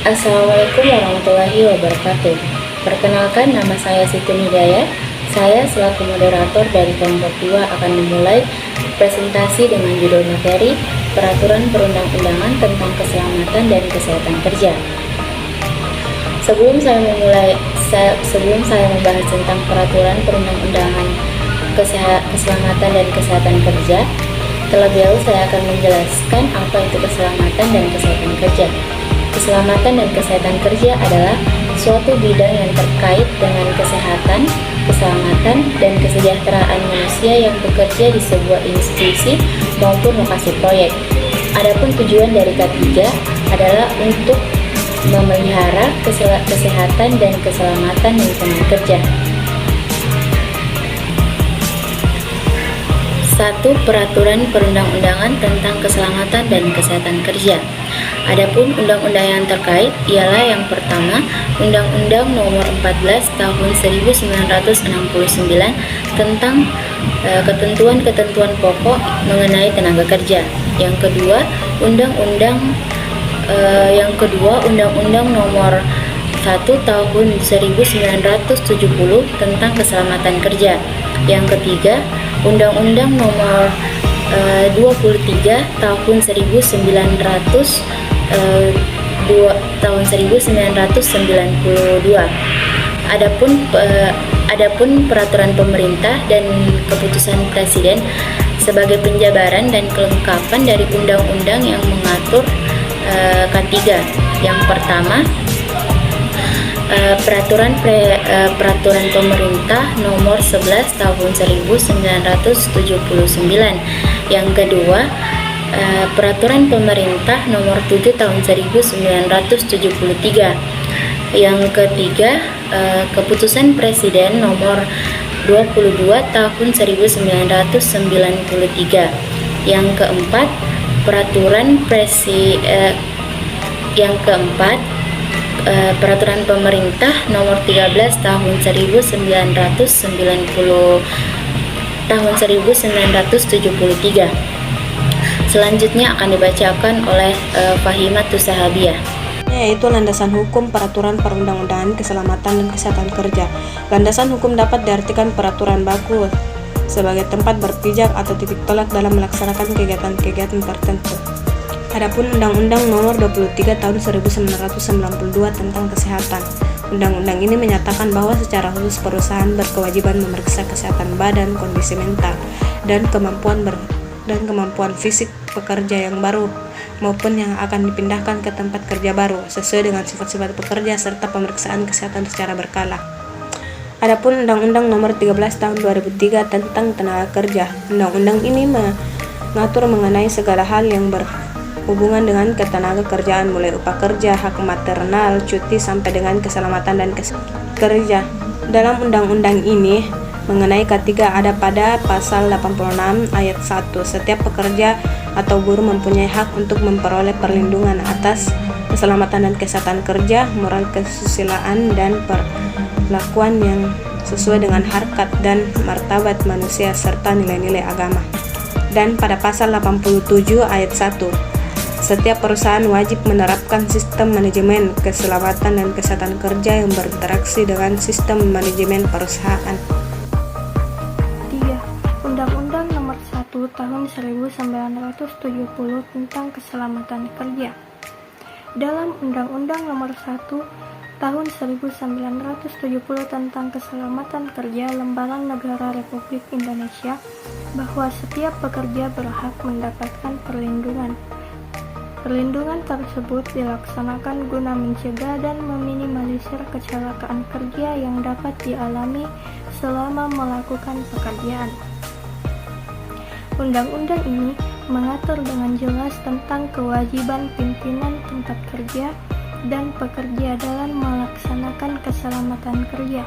Assalamualaikum warahmatullahi wabarakatuh. Perkenalkan, nama saya Siti Hidayah. Saya selaku moderator dari kelompok 2 akan memulai presentasi dengan judul materi Peraturan Perundang-undangan tentang Keselamatan dan Kesehatan Kerja. Sebelum saya membahas tentang Peraturan Perundang-undangan Keselamatan dan Kesehatan Kerja, terlebih dahulu saya akan menjelaskan apa itu keselamatan dan kesehatan kerja. Keselamatan dan kesehatan kerja adalah suatu bidang yang terkait dengan kesehatan, keselamatan, dan kesejahteraan manusia yang bekerja di sebuah institusi maupun lokasi proyek. Adapun tujuan dari K3 adalah untuk memelihara kesehatan dan keselamatan lingkungan kerja. 1. Peraturan Perundang-undangan tentang Keselamatan dan Kesehatan Kerja. Adapun undang-undang yang terkait ialah yang pertama, Undang-Undang Nomor 14 Tahun 1969 tentang ketentuan-ketentuan pokok mengenai tenaga kerja. Yang kedua, Undang-Undang Nomor 1 Tahun 1970 tentang Keselamatan Kerja. Yang ketiga, Undang-Undang Nomor 23 Tahun 1992. Adapun peraturan pemerintah dan keputusan presiden sebagai penjabaran dan kelengkapan dari undang-undang yang mengatur K3. Yang pertama, Peraturan Pemerintah Nomor 11 Tahun 1979. Yang kedua, Peraturan Pemerintah Nomor 7 Tahun 1973. Yang ketiga, Keputusan Presiden Nomor 22 Tahun 1993. Yang keempat, Peraturan Pemerintah Nomor 13 Tahun 1973. Selanjutnya akan dibacakan oleh Fahimatus Sahabiah, yaitu landasan hukum peraturan perundang-undangan keselamatan dan kesehatan kerja. Landasan hukum dapat diartikan peraturan baku sebagai tempat berpijak atau titik tolak dalam melaksanakan kegiatan-kegiatan tertentu. Adapun Undang-Undang Nomor 23 Tahun 1992 tentang Kesehatan. Undang-undang ini menyatakan bahwa secara khusus perusahaan berkewajiban memeriksa kesehatan badan, kondisi mental, dan kemampuan fisik pekerja yang baru maupun yang akan dipindahkan ke tempat kerja baru sesuai dengan sifat-sifat pekerja serta pemeriksaan kesehatan secara berkala. Adapun Undang-Undang Nomor 13 Tahun 2003 tentang Tenaga Kerja. Undang-undang ini mengatur mengenai segala hal yang berhubungan dengan ketenaga kerjaan, mulai upah kerja, hak maternal, cuti, sampai dengan keselamatan dan kerja. Dalam undang-undang ini mengenai K3 ada pada pasal 86 ayat 1, setiap pekerja atau buruh mempunyai hak untuk memperoleh perlindungan atas keselamatan dan kesehatan kerja, moral kesusilaan, dan perlakuan yang sesuai dengan harkat dan martabat manusia serta nilai-nilai agama. Dan pada pasal 87 ayat 1, setiap perusahaan wajib menerapkan sistem manajemen keselamatan dan kesehatan kerja yang berinteraksi dengan sistem manajemen perusahaan. 3. Undang-Undang Nomor 1 Tahun 1970 tentang Keselamatan Kerja. Dalam Undang-Undang Nomor 1 Tahun 1970 tentang Keselamatan Kerja Lembaran Negara Republik Indonesia bahwa setiap pekerja berhak mendapatkan perlindungan. Perlindungan tersebut dilaksanakan guna mencegah dan meminimalisir kecelakaan kerja yang dapat dialami selama melakukan pekerjaan. Undang-undang ini mengatur dengan jelas tentang kewajiban pimpinan tempat kerja dan pekerja dalam melaksanakan keselamatan kerja.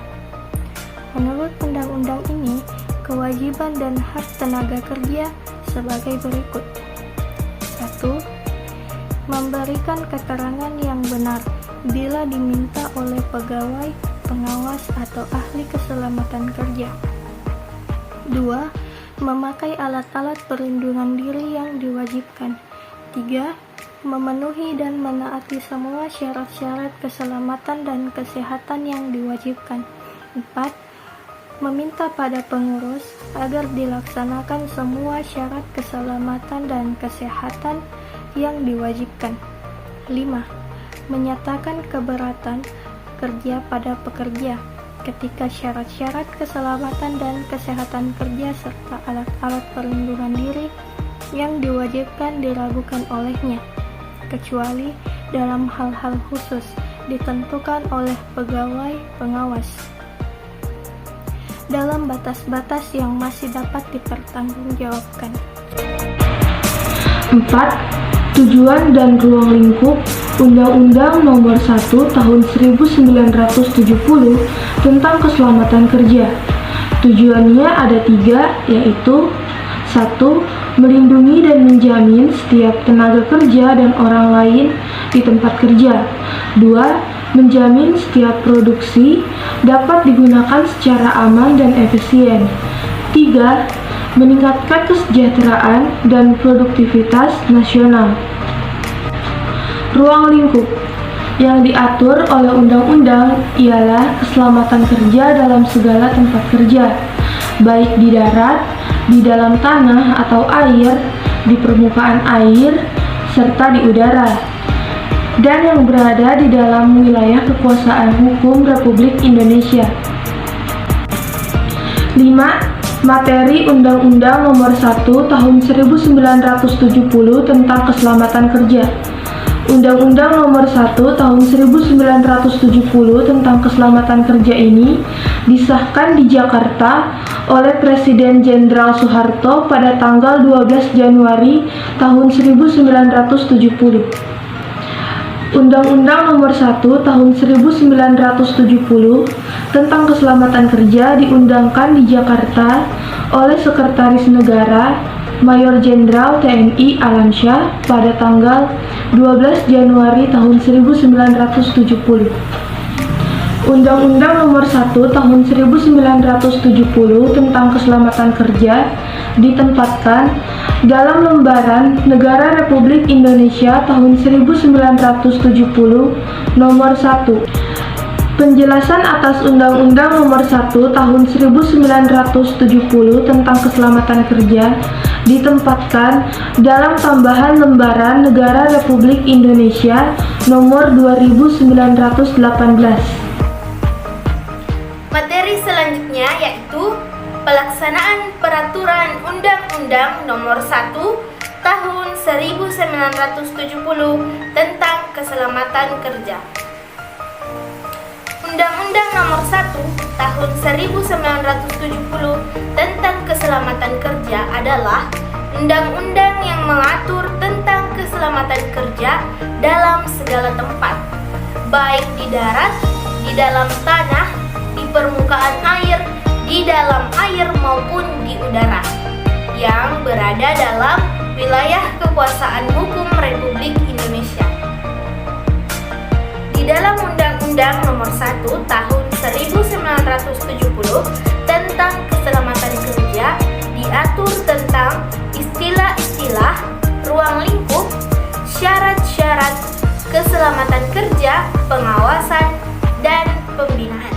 Menurut undang-undang ini, kewajiban dan hak tenaga kerja sebagai berikut. 1. Memberikan keterangan yang benar bila diminta oleh pegawai, pengawas, atau ahli keselamatan kerja. 2. Memakai alat-alat perlindungan diri yang diwajibkan. 3. memenuhi dan menaati semua syarat-syarat keselamatan dan kesehatan yang diwajibkan. 4. Meminta pada pengurus agar dilaksanakan semua syarat keselamatan dan kesehatan yang diwajibkan. 5. Menyatakan keberatan kerja pada pekerja ketika syarat-syarat keselamatan dan kesehatan kerja serta alat-alat perlindungan diri yang diwajibkan diragukan olehnya, kecuali dalam hal-hal khusus ditentukan oleh pegawai pengawas dalam batas-batas yang masih dapat dipertanggungjawabkan. 4. Tujuan dan ruang lingkup Undang-Undang Nomor 1 Tahun 1970 tentang Keselamatan Kerja. Tujuannya ada 3, yaitu 1. Melindungi dan menjamin setiap tenaga kerja dan orang lain di tempat kerja. 2. Menjamin setiap produksi dapat digunakan secara aman dan efisien. 3. Meningkatkan kesejahteraan dan produktivitas nasional. Ruang lingkup yang diatur oleh undang-undang ialah keselamatan kerja dalam segala tempat kerja, baik di darat, di dalam tanah atau air, di permukaan air, serta di udara, dan yang berada di dalam wilayah kekuasaan hukum Republik Indonesia. 5. Materi Undang-Undang Nomor 1 Tahun 1970 tentang Keselamatan Kerja. Undang-Undang Nomor 1 Tahun 1970 tentang Keselamatan Kerja ini disahkan di Jakarta oleh Presiden Jenderal Soeharto pada tanggal 12 Januari tahun 1970. Undang-Undang Nomor 1 Tahun 1970 tentang Keselamatan Kerja diundangkan di Jakarta oleh Sekretaris Negara Mayor Jenderal TNI Alamsyah pada tanggal 12 Januari tahun 1970. Undang-Undang Nomor 1 Tahun 1970 tentang Keselamatan Kerja ditempatkan dalam Lembaran Negara Republik Indonesia tahun 1970 Nomor 1. Penjelasan atas Undang-Undang Nomor 1 Tahun 1970 tentang Keselamatan Kerja ditempatkan dalam tambahan Lembaran Negara Republik Indonesia Nomor 2918. Materi selanjutnya yaitu pelaksanaan Peraturan Undang-Undang Nomor 1 Tahun 1970 tentang Keselamatan Kerja. Undang-Undang Nomor 1 Tahun 1970 tentang Keselamatan Kerja adalah undang-undang yang mengatur tentang keselamatan kerja dalam segala tempat, baik di darat, di dalam tanah, di permukaan air, di dalam air maupun di udara, yang berada dalam wilayah kekuasaan hukum Republik Indonesia. Di dalam Undang-Undang Nomor 1 Tahun 1970 tentang Keselamatan Kerja diatur tentang istilah-istilah, ruang lingkup, syarat-syarat keselamatan kerja, pengawasan, dan pembinaan.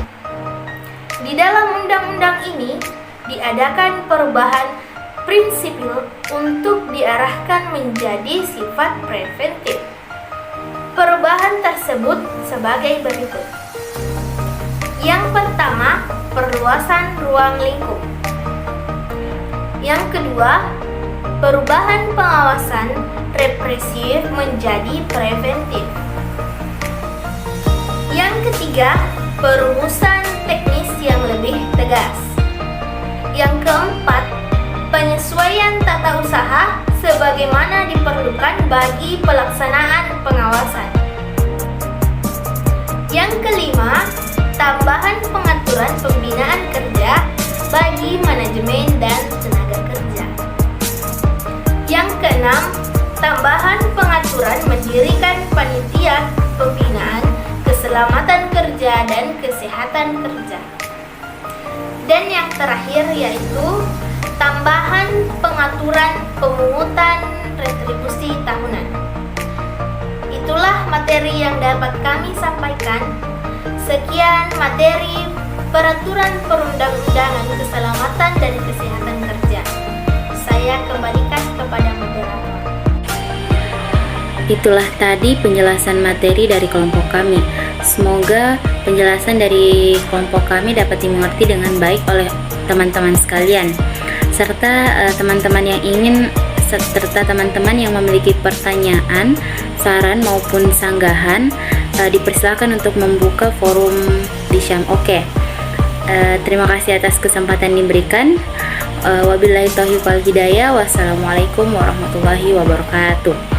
Di dalam undang-undang ini diadakan perubahan prinsipil untuk diarahkan menjadi sifat preventif. Perubahan tersebut sebagai berikut. Yang pertama, perluasan ruang lingkup. Yang kedua, perubahan pengawasan represif menjadi preventif. Yang ketiga, perumusan teknis yang lebih tegas. Yang keempat, penyesuaian tata usaha sebagaimana diperlukan bagi pelaksanaan pengawasan. Yang kelima, tambahan pengaturan pembinaan kerja bagi manajemen dan tenaga kerja. Yang keenam, tambahan pengaturan mendirikan panitia pembinaan keselamatan kerja dan kesehatan kerja. Dan yang terakhir yaitu tambahan pengaturan pemungutan retribusi tahunan. materi yang dapat kami sampaikan. Sekian materi peraturan perundang-undangan keselamatan dan kesehatan kerja. Saya kembalikan kepada moderator. Itulah tadi penjelasan materi dari kelompok kami. Semoga penjelasan dari kelompok kami dapat dimengerti dengan baik oleh teman-teman sekalian, serta teman-teman yang memiliki pertanyaan, saran maupun sanggahan, dipersilakan untuk membuka forum di Syam. Oke. Terima kasih atas kesempatan diberikan. Wabillahi taufiq wal hidayah. Wassalamualaikum warahmatullahi wabarakatuh.